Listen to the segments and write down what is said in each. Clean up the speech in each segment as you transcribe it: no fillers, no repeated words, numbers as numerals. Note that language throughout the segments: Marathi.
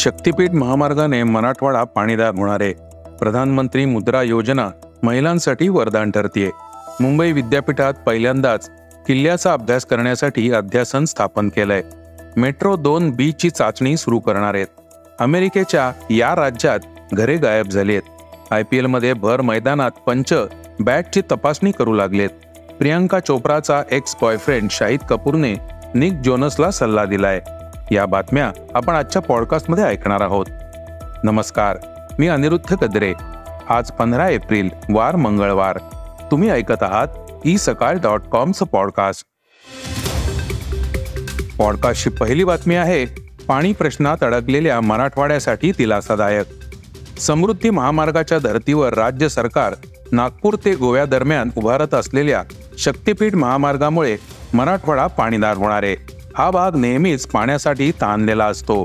शक्तीपीठ महामार्गाने मराठवाडा पाणीदार होणार आहे. प्रधानमंत्री मुद्रा योजना महिलांसाठी वरदान ठरतेय. मुंबई विद्यापीठात पहिल्यांदाच किल्ल्याचा अभ्यास करण्यासाठी अध्यासन स्थापन केलंय. मेट्रो 2B ची चाचणी सुरू करणार आहेत. अमेरिकेच्या या राज्यात घरे गायब झाली आहेत. IPL मध्ये भर मैदानात पंच बॅटची तपासणी करू लागलेत. प्रियंका चोप्राचा एक्स बॉयफ्रेंड शाहिद कपूरने निक जोनसला सल्ला दिलाय. या बातम्या आपण आजच्या पॉडकास्टमध्ये ऐकणार आहोत. नमस्कार, मी अनिरुद्ध कदरे. आज 15 एप्रिल वार मंगळवार. तुम्ही ऐकत आहात isakal.comचं पॉडकास्ट. पॉडकास्टची पहिली बातमी आहे, पाणी प्रश्नात अडकलेल्या मराठवाड्यासाठी दिलासादायक. समृद्धी महामार्गाच्या धर्तीवर राज्य सरकार नागपूर ते गोव्या दरम्यान उभारत असलेल्या शक्तीपीठ महामार्गामुळे मराठवाडा पाणीदार होणार आहे. हा भाग नेहमीच पाण्यासाठी ताणलेला असतो.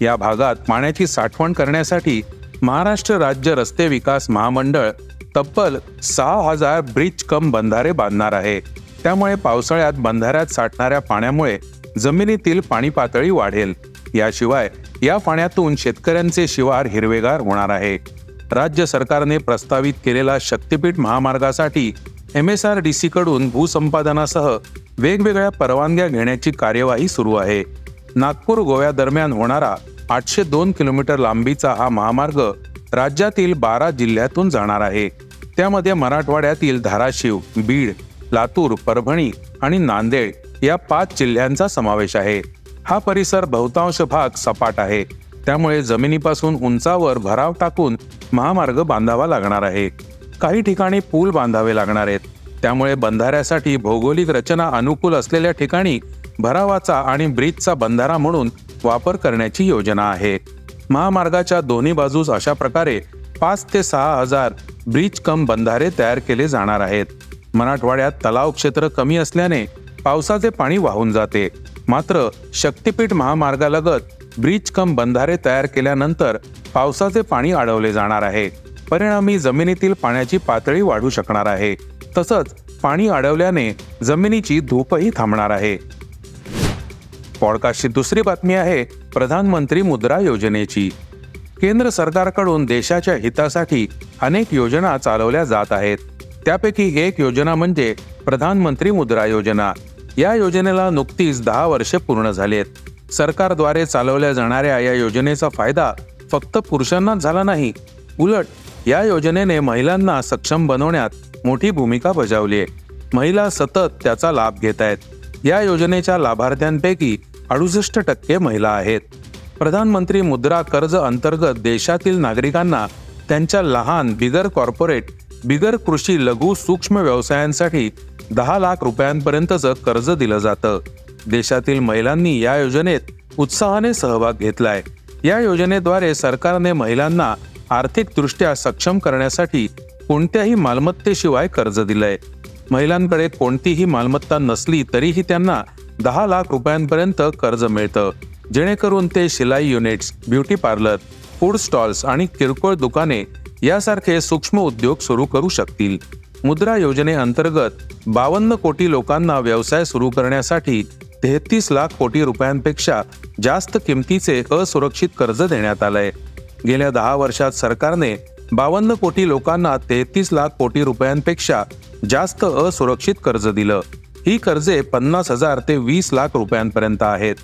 या भागात पाण्याची साठवण करण्यासाठी महाराष्ट्र राज्य रस्ते विकास महामंडळ तब्बल 6000 ब्रिज कम बंधारे बांधणार आहे. त्यामुळे पावसाळ्यात बंधाऱ्यात साठणाऱ्या पाण्यामुळे जमिनीतील पाणी पातळी वाढेल. याशिवाय या पाण्यातून शेतकऱ्यांचे शिवार हिरवेगार होणार आहे. राज्य सरकारने प्रस्तावित केलेला शक्तीपीठ महामार्गासाठी MSRDC कडून भूसंपादनासह वेगवेगळ्या परवानग्या घेण्याची कार्यवाही सुरू आहे. नागपूर गोव्या दरम्यान होणारा 802 किलोमीटर लांबीचा हा महामार्ग राज्यातील 12 जिल्ह्यातून जाणार आहे. त्यामध्ये मराठवाड्यातील धाराशिव, बीड, लातूर, परभणी आणि नांदेड या 5 जिल्ह्यांचा समावेश आहे. हा परिसर बहुतांश भाग सपाट आहे. त्यामुळे जमिनीपासून उंचावर भराव टाकून महामार्ग बांधावा लागणार आहे. काही ठिकाणी पूल बांधावे लागणार आहेत. त्यामुळे बंधाऱ्यासाठी भौगोलिक रचना अनुकूल असलेल्या ठिकाणी भरावाचा आणि ब्रिजचा बंधारा म्हणून वापर करण्याची योजना आहे. महामार्गाच्या दोन्ही बाजूस अशा प्रकारे 5 ते 6000 ब्रिज कम बंधारे तयार केले जाणार आहेत. मराठवाड्यात तलाव क्षेत्र कमी असल्याने पावसाचे पाणी वाहून जाते. मात्र शक्तीपीठ महामार्गालगत ब्रिज कम बंधारे तयार केल्यानंतर पावसाचे पाणी अडवले जाणार आहे. परिणामी जमिनीतील पाण्याची पातळी वाढू शकणार आहे. तसंच पाणी अडवल्याने जमिनीची धूपही थांबणार आहे. पॉडकास्टची दुसरी बातमी आहे, प्रधानमंत्री मुद्रा योजनेची. केंद्र सरकारकडून देशाच्या हितासाठी अनेक योजना चालवल्या जात आहेत. त्यापैकी एक योजना म्हणजे प्रधानमंत्री मुद्रा योजना. या योजनेला नुकतीच 10 वर्षे पूर्ण झाली आहेत. सरकारद्वारे चालवल्या जाणाऱ्या या योजनेचा फायदा फक्त पुरुषांनाच झाला नाही, उलट या योजनेने महिलांना सक्षम बनवण्यात मोठी भूमिका बजावली आहे. महिला सतत त्याचा लाभ घेत आहेत. या योजनेच्या लाभार्थ्यांपैकी 68% महिला आहेत. प्रधानमंत्री मुद्रा कर्ज अंतर्गत देशातील नागरिकांना त्यांच्या लहान, बिगर कॉर्पोरेट, बिगर कृषी, लघु सूक्ष्म व्यवसायांसाठी 10 लाख रुपयांपर्यंतचं कर्ज दिलं जातं. देशातील महिलांनी या योजनेत उत्साहाने सहभाग घेतलाय. या योजनेद्वारे सरकारने महिलांना आर्थिकदृष्ट्या सक्षम करण्यासाठी कोणत्याही मालमत्तेशिवाय कर्ज दिलंय. महिलांकडे कोणतीही मालमत्ता नसली तरीही त्यांना 10 लाख रुपयांपर्यंत कर्ज मिळतं, जेणेकरून ते शिलाई units, beauty parlour, food stalls आणि किरकोळ दुकाने यासारखे सूक्ष्म उद्योग सुरू करू शकतील. मुद्रा योजनेअंतर्गत 52 कोटी लोकांना व्यवसाय सुरू करण्यासाठी 33 लाख कोटी रुपयांपेक्षा जास्त किमतीचे असुरक्षित कर्ज देण्यात आलंय. गेल्या 10 वर्षात सरकारने 52 कोटी लोकांना 33 लाख कोटी रुपयांपेक्षा जास्त असुरक्षित कर्ज दिलं. ही कर्जे 50,000 ते 20 लाख रुपयांपर्यंत आहेत.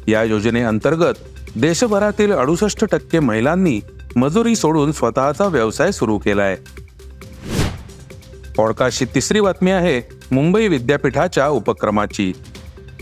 या योजनेअंतर्गत देशभरातील 68% महिलांनी मजुरी सोडून स्वतःचा व्यवसाय सुरू केलाय. पॉडकास्टची तिसरी बातमी आहे, मुंबई विद्यापीठाच्या उपक्रमाची.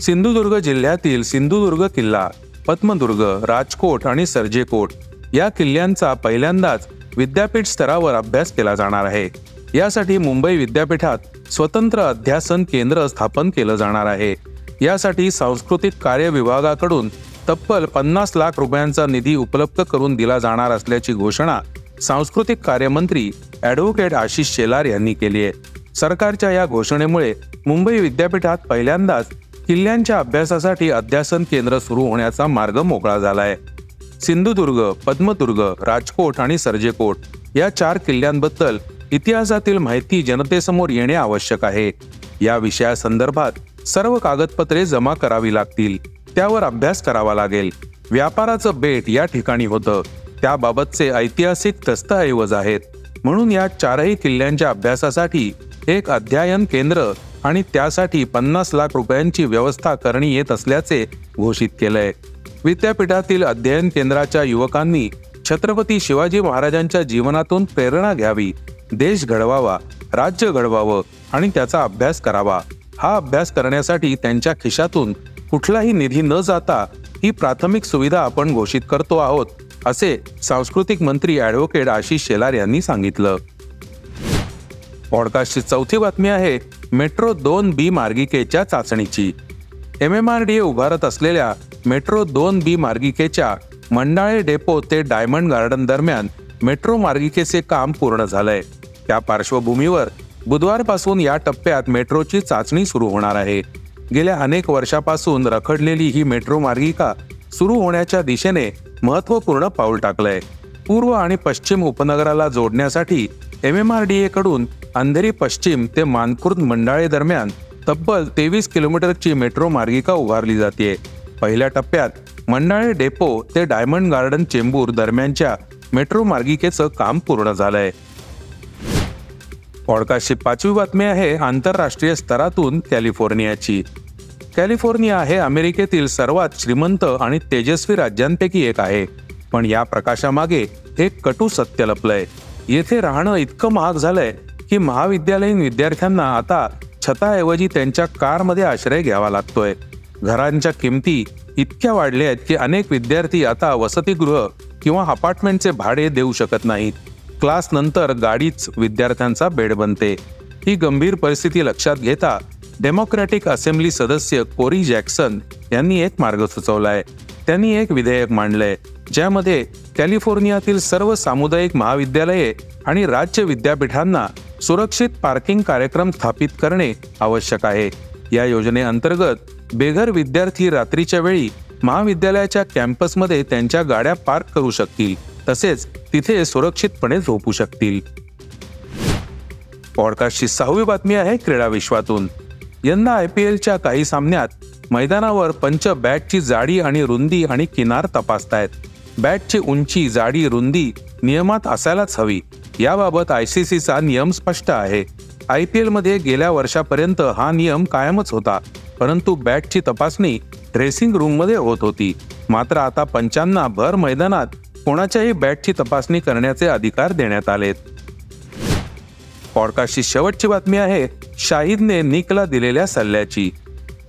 सिंधुदुर्ग जिल्ह्यातील सिंधुदुर्ग किल्ला, पद्मदुर्ग, राजकोट आणि सर्जेकोट या किल्ल्यांचा पहिल्यांदाच विद्यापीठ स्तरावर अभ्यास केला जाणार आहे. यासाठी मुंबई विद्यापीठात स्वतंत्र अध्यासन केंद्र स्थापन केलं जाणार आहे. यासाठी सांस्कृतिक कार्य विभागाकडून तब्बल 50 लाख रुपयांचा निधी उपलब्ध करून दिला जाणार असल्याची घोषणा सांस्कृतिक कार्यमंत्री ॲडव्होकेट आशिष शेलार यांनी केली आहे. सरकारच्या या घोषणेमुळे मुंबई विद्यापीठात पहिल्यांदाच किल्ल्यांच्या अभ्यासासाठी अध्यासन केंद्र सुरू होण्याचा मार्ग मोकळा झालाय. सिंधुदुर्ग, पद्मदुर्ग, राजकोट आणि सर्जेकोट या 4 किल्ल्यांबद्दल इतिहासातील माहिती जनतेसमोर येणे आवश्यक आहे. या विषयासंदर्भात सर्व कागदपत्रे जमा करावी लागतील. त्यावर अभ्यास करावा लागेल. व्यापाराचं बेट या ठिकाणी होतं. त्याबाबतचे ऐतिहासिक दस्तऐवज आहेत. म्हणून या चारही किल्ल्यांच्या अभ्यासासाठी एक अध्ययन केंद्र आणि त्यासाठी 50 लाख रुपयांची व्यवस्था करणी येत असल्याचे घोषित केलंय. विद्यापीठातील अध्ययन केंद्राच्या युवकांनी छत्रपती शिवाजी महाराजांच्या जीवनातून प्रेरणा घ्यावी, देश घडवावा, राज्य घडवावं आणि त्याचा अभ्यास करावा. हा अभ्यास करण्यासाठी त्यांच्या खिशातून कुठलाही निधी न जाता ही प्राथमिक सुविधा आपण घोषित करतो आहोत, असे सांस्कृतिक मंत्री ॲडव्होकेट आशिष शेलार यांनी सांगितलं. पॉडकास्टची चौथी बातमी आहे मेट्रो 2B मार्गिकेच्या चाचणीची. MMRDA उभारत असलेल्या मेट्रो 2B मार्गिकेच्या मंडाळे डेपो ते डायमंड गार्डन दरम्यान मेट्रो मार्गिकेचे काम पूर्ण झालंय. त्या पार्श्वभूमीवर बुधवारपासून या टप्प्यात मेट्रोची चाचणी सुरू होणार आहे. गेल्या अनेक वर्षापासून रखडलेली ही मेट्रो मार्गिका सुरू होण्याच्या दिशेने महत्त्वपूर्ण पाऊल टाकलंय. पूर्व आणि पश्चिम उपनगराला जोडण्यासाठी MMRDA कडून अंधेरी पश्चिम ते मानखुर्द मंडाळे दरम्यान तब्बल 23 किलोमीटरची मेट्रो मार्गिका उभारली जाते. पहिल्या टप्प्यात मंडाळे डेपो ते डायमंड गार्डन चेंबूर दरम्यानच्या मेट्रो मार्गिकेचं काम पूर्ण झालंय. पॉडकास्टची पाचवी बातमी आहे आंतरराष्ट्रीय स्तरातून कॅलिफोर्नियाची. कॅलिफोर्निया हे अमेरिकेतील सर्वात श्रीमंत आणि तेजस्वी राज्यांपैकी एक आहे. पण या प्रकाशामागे एक कटू सत्य लपलंय. येथे राहणं इतकं महाग झालंय की महाविद्यालयीन विद्यार्थ्यांना आता छताऐवजी त्यांच्या कारमध्ये आश्रय घ्यावा लागतोय. घरांच्या किमती इतक्या वाढल्या आहेत की अनेक विद्यार्थी आता वसतिगृह किंवा अपार्टमेंटचे भाडे देऊ शकत नाहीत. क्लास नंतर गाडीच विद्यार्थ्यांचा बेड बनते. ही गंभीर परिस्थिती लक्षात घेता डेमोक्रॅटिक असेंब्ली सदस्य कोरी जॅक्सन यांनी एक मार्ग सुचवलाय. त्यांनी एक विधेयक मांडलंय ज्यामध्ये कॅलिफोर्नियातील सर्व सामुदायिक महाविद्यालये आणि राज्य विद्यापीठांना सुरक्षित पार्किंग कार्यक्रम स्थापित करणे आवश्यक आहे. या योजनेअंतर्गत बेघर विद्यार्थी रात्रीच्या वेळी महाविद्यालयाच्या कॅम्पसमध्ये त्यांच्या गाड्या पार्क करू शकतील, तसेच तिथे सुरक्षितपणे झोपू शकतील. पॉडकास्टची सहावी बातमी आहे क्रीडा विश्वातून. यंदा IPLच्या काही सामन्यात मैदानावर पंच बॅटची जाडी आणि रुंदी आणि किनार तपासतायत. बॅटची उंची, जाडी, रुंदी नियमात असायलाच हवी याबाबत ICCचा नियम स्पष्ट आहे. IPL मध्ये गेल्या वर्षापर्यंत हा नियम कायमच होता, परंतु बॅटची तपासणी ड्रेसिंग रूममध्ये होत होती. मात्र आता पंचांना भर मैदानात कोणाच्याही बॅटची तपासणी करण्याचे अधिकार देण्यात आलेत. पॉडकास्टची शेवटची बातमी आहे शाहिदने निकला दिलेल्या सल्ल्याची.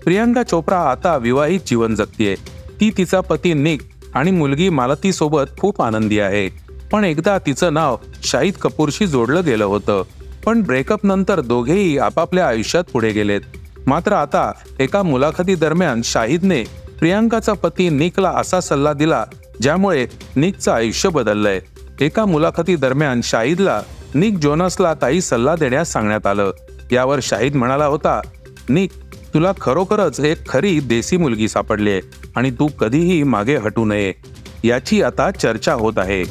प्रियांका चोप्रा आता विवाहित जीवन जगतेय. ती तिचा पती निक आणि मुलगी मालती सोबत खूप आनंदी आहे. पण एकदा तिचं नाव शाहिद कपूरशी जोडलं गेलं होतं. पण ब्रेकअप नंतर दोघेही आपापल्या आयुष्यात पुढे गेलेत. मात्र आता एका मुलाखती दरम्यान शाहिदने प्रियांकाचा पती निकला असा सल्ला दिला ज्यामुळे निकचं आयुष्य बदललंय. एका मुलाखती दरम्यान शाहिदला निक जोनासला काही सल्ला देण्यास सांगण्यात आलं. यावर शाहिद म्हणाला होता, निक, तुला खरोखरच एक खरी देसी मुलगी सापडली आहे आणि तू कधीही मागे हटू नये. याची आता चर्चा होत आहे.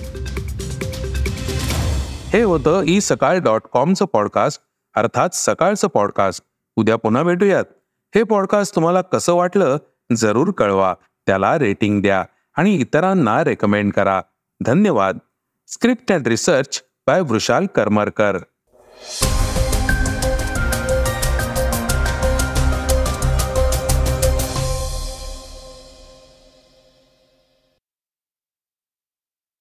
हे होतं isakal.comचं पॉडकास्ट, अर्थात सकाळचं पॉडकास्ट. उद्या पुन्हा भेटूयात. हे पॉडकास्ट तुम्हाला कसं वाटलं जरूर कळवा. त्याला रेटिंग द्या आणि इतरांना रेकमेंड करा. धन्यवाद. Script and research by Vrushal Karmarkar.